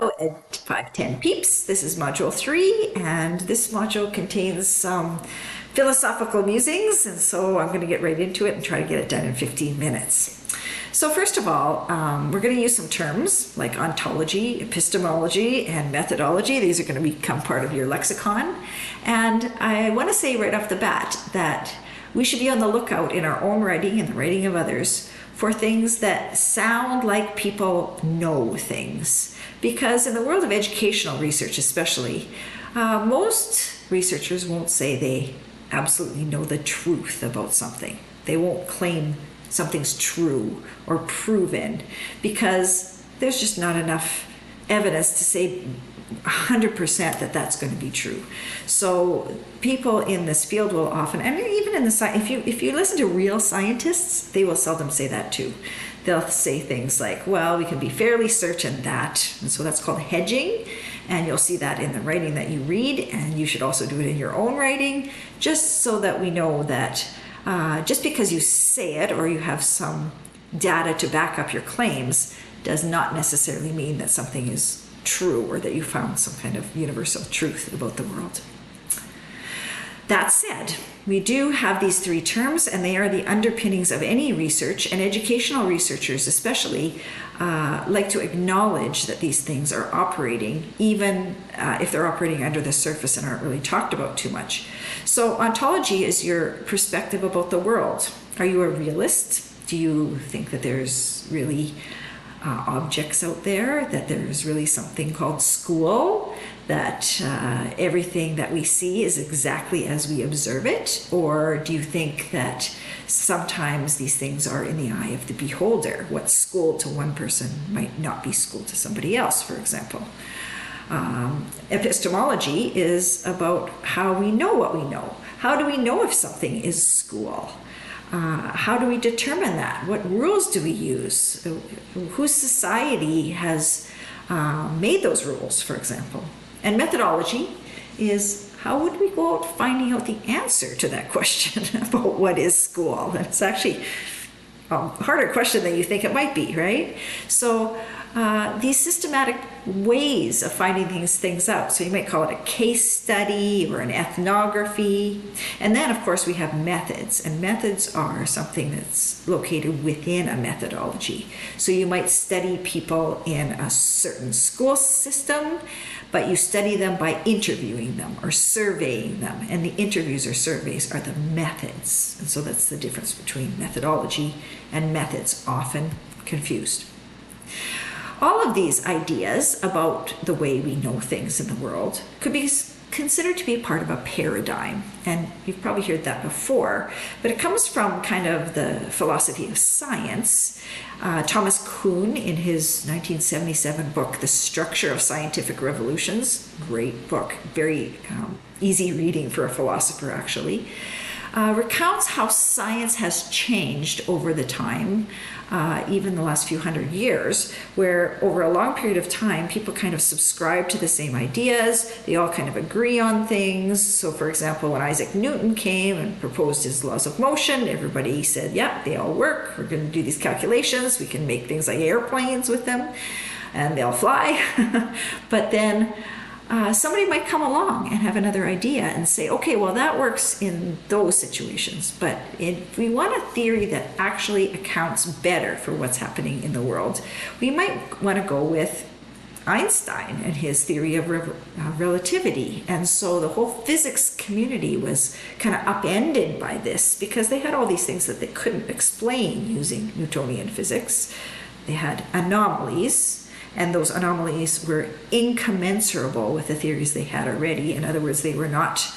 At 510 peeps, this is module 3, and this module contains some philosophical musings, and so I'm going to get right into it and try to get it done in 15 minutes. So first of all, we're going to use some terms like ontology, epistemology, and methodology. These are going to become part of your lexicon, and I want to say right off the bat that we should be on the lookout in our own writing and the writing of others for things that sound like people know things. Because in the world of educational research especially, most researchers won't say they absolutely know the truth about something. They won't claim something's true or proven because there's just not enough evidence to say 100% that that's going to be true. So people in this field will often, and even in the if you listen to real scientists, they will seldom say that too. They'll say things like, well, we can be fairly certain that, and so that's called hedging, and you'll see that in the writing that you read, and you should also do it in your own writing, just so that we know that just because you say it or you have some data to back up your claims does not necessarily mean that something is true or that you found some kind of universal truth about the world. That said, we do have these three terms, and they are the underpinnings of any research, and educational researchers especially like to acknowledge that these things are operating, even if they're operating under the surface and aren't really talked about too much. So ontology is your perspective about the world. Are you a realist? Do you think that there's really objects out there, that there's really something called school, that everything that we see is exactly as we observe it? Or do you think that sometimes these things are in the eye of the beholder? What's school to one person might not be school to somebody else, for example. Epistemology is about how we know what we know. How do we know if something is school? How do we determine that? What rules do we use? Whose society has made those rules, for example? And methodology is how would we go out finding out the answer to that question about what is school? And it's actually a harder question than you think it might be, right? So these systematic ways of finding these things out. So you might call it a case study or an ethnography. And then, of course, we have methods. And methods are something that's located within a methodology. So you might study people in a certain school system, but you study them by interviewing them or surveying them. And the interviews or surveys are the methods. And so that's the difference between methodology and methods, often confused. All of these ideas about the way we know things in the world could be considered to be part of a paradigm. And you've probably heard that before, but it comes from kind of the philosophy of science. Thomas Kuhn, in his 1977 book, The Structure of Scientific Revolutions, great book, very easy reading for a philosopher actually, recounts how science has changed over the time, even the last few hundred years, where over a long period of time, people kind of subscribe to the same ideas. They all kind of agree on things. So for example, when Isaac Newton came and proposed his laws of motion, everybody said, yep, they all work. We're going to do these calculations. We can make things like airplanes with them and they'll fly. But then somebody might come along and have another idea and say, okay, well, that works in those situations. But if we want a theory that actually accounts better for what's happening in the world, we might want to go with Einstein and his theory of relativity. And so the whole physics community was kind of upended by this because they had all these things that they couldn't explain using Newtonian physics. They had anomalies, and those anomalies were incommensurable with the theories they had already. In other words, they were not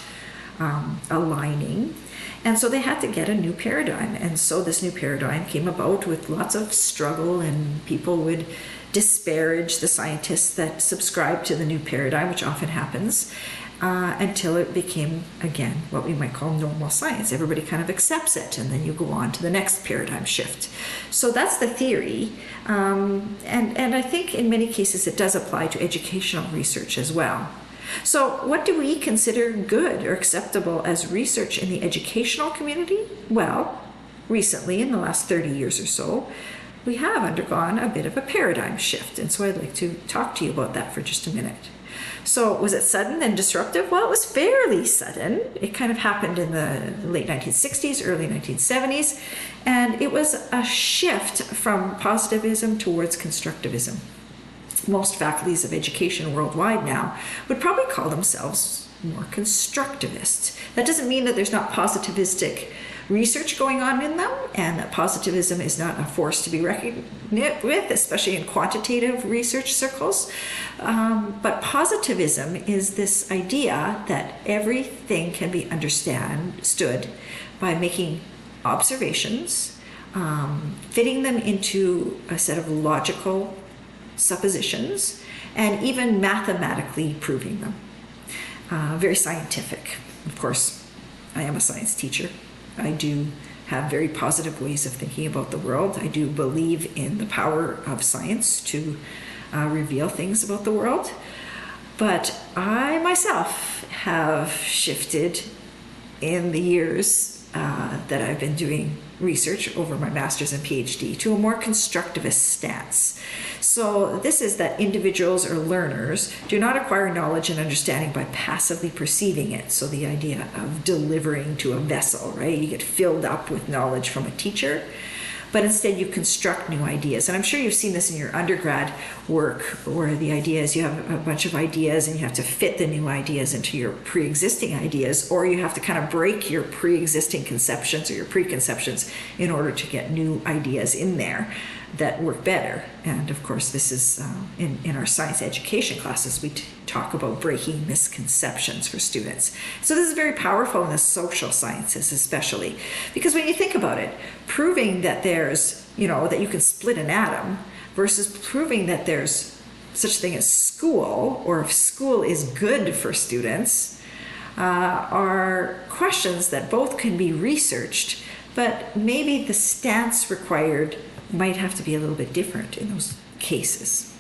aligning. And so they had to get a new paradigm. And so this new paradigm came about with lots of struggle, and people would disparage the scientists that subscribed to the new paradigm, which often happens, until it became, again, what we might call normal science. Everybody kind of accepts it, and then you go on to the next paradigm shift. So that's the theory, and I think in many cases it does apply to educational research as well. So what do we consider good or acceptable as research in the educational community? Well, recently, in the last 30 years or so, we have undergone a bit of a paradigm shift. And so I'd like to talk to you about that for just a minute. So was it sudden and disruptive? Well, it was fairly sudden. It kind of happened in the late 1960s, early 1970s, and it was a shift from positivism towards constructivism. Most faculties of education worldwide now would probably call themselves more constructivist. That doesn't mean that there's not positivistic research going on in them, and that positivism is not a force to be reckoned with, especially in quantitative research circles. But positivism is this idea that everything can be understood by making observations, fitting them into a set of logical suppositions, and even mathematically proving them. Very scientific. Of course, I am a science teacher. I do have very positive ways of thinking about the world. I do believe in the power of science to reveal things about the world. But I myself have shifted in the years that I've been doing research over my master's and PhD to a more constructivist stance. So this is that individuals or learners do not acquire knowledge and understanding by passively perceiving it. So the idea of delivering to a vessel, right? You get filled up with knowledge from a teacher, but instead you construct new ideas. And I'm sure you've seen this in your undergrad work, where the idea is you have a bunch of ideas and you have to fit the new ideas into your pre-existing ideas, or you have to kind of break your pre-existing conceptions or your preconceptions in order to get new ideas in there that work better. And of course, this is in our science education classes, we talk about breaking misconceptions for students. So this is very powerful in the social sciences, especially because when you think about it, proving that there's, that you can split an atom versus proving that there's such a thing as school, or if school is good for students, are questions that both can be researched, but maybe the stance required might have to be a little bit different in those cases.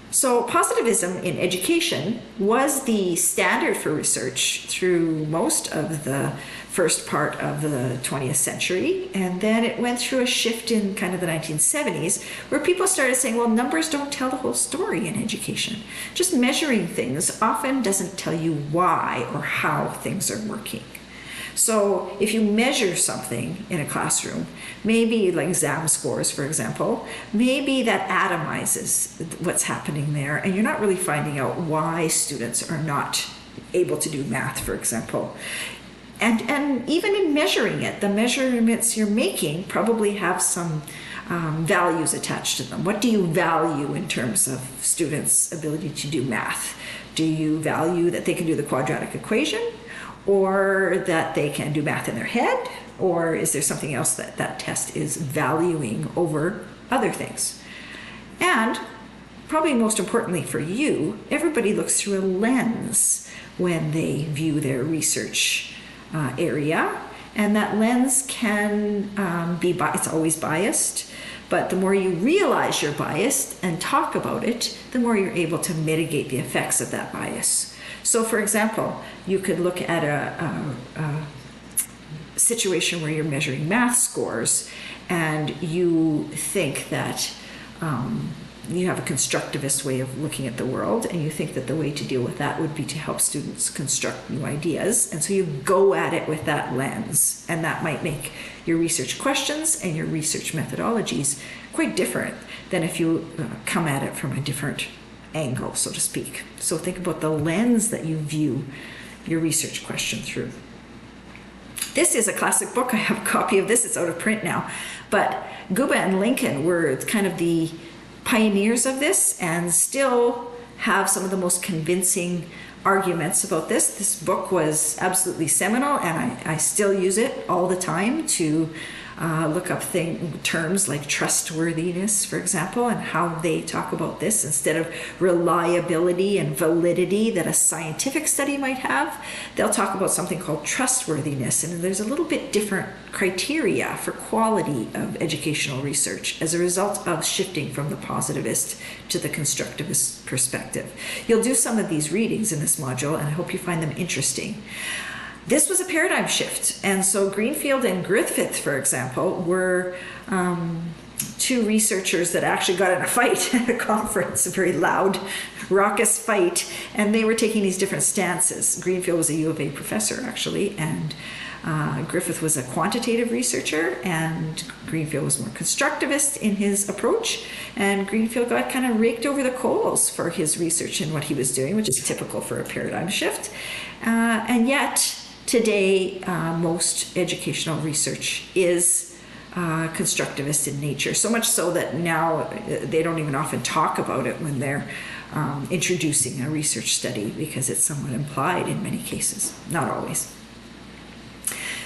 So positivism in education was the standard for research through most of the first part of the 20th century, and then it went through a shift in kind of the 1970s where people started saying, well, numbers don't tell the whole story in education. Just measuring things often doesn't tell you why or how things are working. So if you measure something in a classroom, maybe like exam scores, for example, maybe that atomizes what's happening there, and you're not really finding out why students are not able to do math, for example. And even in measuring it, the measurements you're making probably have some values attached to them. What do you value in terms of students' ability to do math? Do you value that they can do the quadratic equation, or that they can do math in their head? Or is there something else that that test is valuing over other things? And probably most importantly for you, everybody looks through a lens when they view their research area. And that lens can it's always biased, but the more you realize you're biased and talk about it, the more you're able to mitigate the effects of that bias. So for example, you could look at a situation where you're measuring math scores and you think that you have a constructivist way of looking at the world, and you think that the way to deal with that would be to help students construct new ideas. And so you go at it with that lens, and that might make your research questions and your research methodologies quite different than if you come at it from a different angle, so to speak. So think about the lens that you view your research question through. This is a classic book. I have a copy of this. It's out of print now. But Guba and Lincoln were kind of the pioneers of this and still have some of the most convincing arguments about this. This book was absolutely seminal, and I still use it all the time to look up terms like trustworthiness, for example, and how they talk about this instead of reliability and validity that a scientific study might have. They'll talk about something called trustworthiness, and there's a little bit different criteria for quality of educational research as a result of shifting from the positivist to the constructivist perspective. You'll do some of these readings in this module, and I hope you find them interesting. This was a paradigm shift, and so Greenfield and Griffith, for example, were two researchers that actually got in a fight at a conference, a very loud, raucous fight, and they were taking these different stances. Greenfield was a U of A professor, actually, and Griffith was a quantitative researcher, and Greenfield was more constructivist in his approach, and Greenfield got kind of raked over the coals for his research and what he was doing, which is typical for a paradigm shift. And yet, today, most educational research is constructivist in nature, so much so that now they don't even often talk about it when they're introducing a research study, because it's somewhat implied in many cases, not always.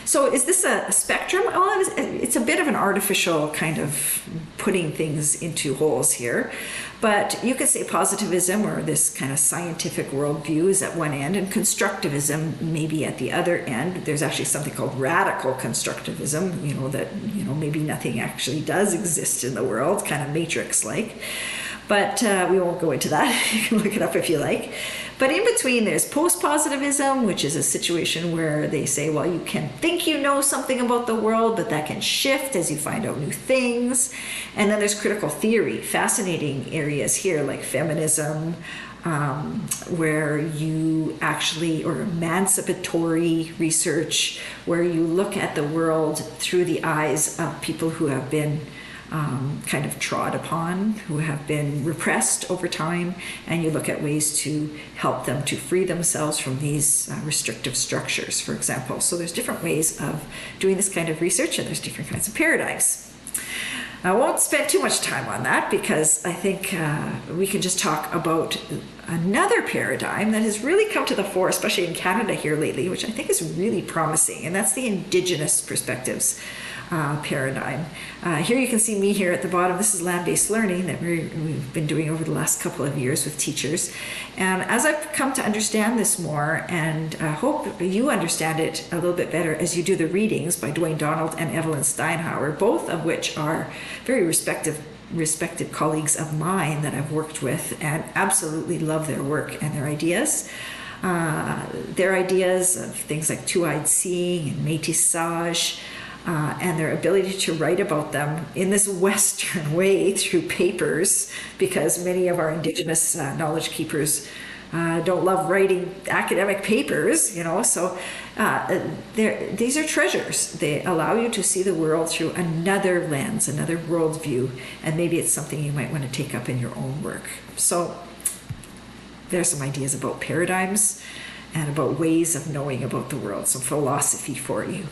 So is this a spectrum? Well, it's a bit of an artificial kind of putting things into holes here, but you could say positivism, or this kind of scientific worldview, is at one end, and constructivism maybe at the other end. There's actually something called radical constructivism, that maybe nothing actually does exist in the world, kind of Matrix-like. But we won't go into that. You can look it up if you like. But in between, there's post-positivism, which is a situation where they say, well, you can think you know something about the world, but that can shift as you find out new things. And then there's critical theory, fascinating areas here like feminism, where you actually, or emancipatory research, where you look at the world through the eyes of people who have been kind of trod upon, who have been repressed over time, and you look at ways to help them to free themselves from these restrictive structures, for example. So there's different ways of doing this kind of research, and there's different kinds of paradigms. I won't spend too much time on that, because I think we can just talk about another paradigm that has really come to the fore, especially in Canada here lately, which I think is really promising, and that's the Indigenous perspectives paradigm. Here you can see me here at the bottom. This is land-based learning that we've been doing over the last couple of years with teachers. And as I've come to understand this more, and I hope you understand it a little bit better as you do the readings by Dwayne Donald and Evelyn Steinhauer, both of which are very respected colleagues of mine that I've worked with, and absolutely love their work and their ideas. Their ideas of things like two-eyed seeing and métissage, and their ability to write about them in this Western way through papers, because many of our Indigenous knowledge keepers don't love writing academic papers, so these are treasures. They allow you to see the world through another lens, another worldview, and maybe it's something you might want to take up in your own work. So there's some ideas about paradigms and about ways of knowing about the world, some philosophy for you.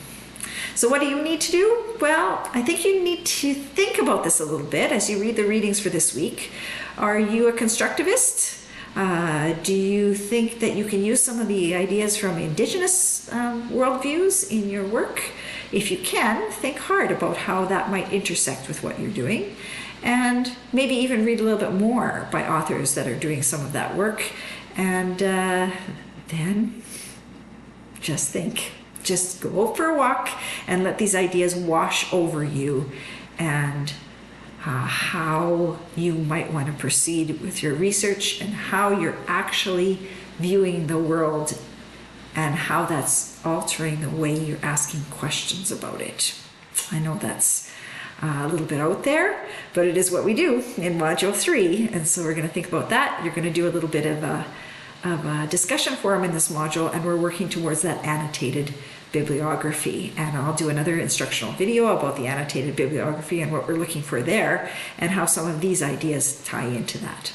So what do you need to do? Well, I think you need to think about this a little bit as you read the readings for this week. Are you a constructivist? Do you think that you can use some of the ideas from Indigenous worldviews in your work? If you can, think hard about how that might intersect with what you're doing, and maybe even read a little bit more by authors that are doing some of that work, and then just think. Just go for a walk and let these ideas wash over you, and how you might want to proceed with your research, and how you're actually viewing the world, and how that's altering the way you're asking questions about it. I know that's a little bit out there, but it is what we do in Module 3, and so we're going to think about that. You're going to do a little bit of a discussion forum in this module, and we're working towards that annotated bibliography, and I'll do another instructional video about the annotated bibliography and what we're looking for there, and how some of these ideas tie into that.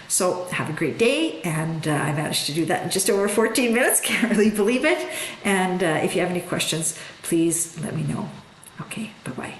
So have a great day, and I managed to do that in just over 14 minutes. Can't really believe it. And if you have any questions, please let me know. Okay, bye-bye.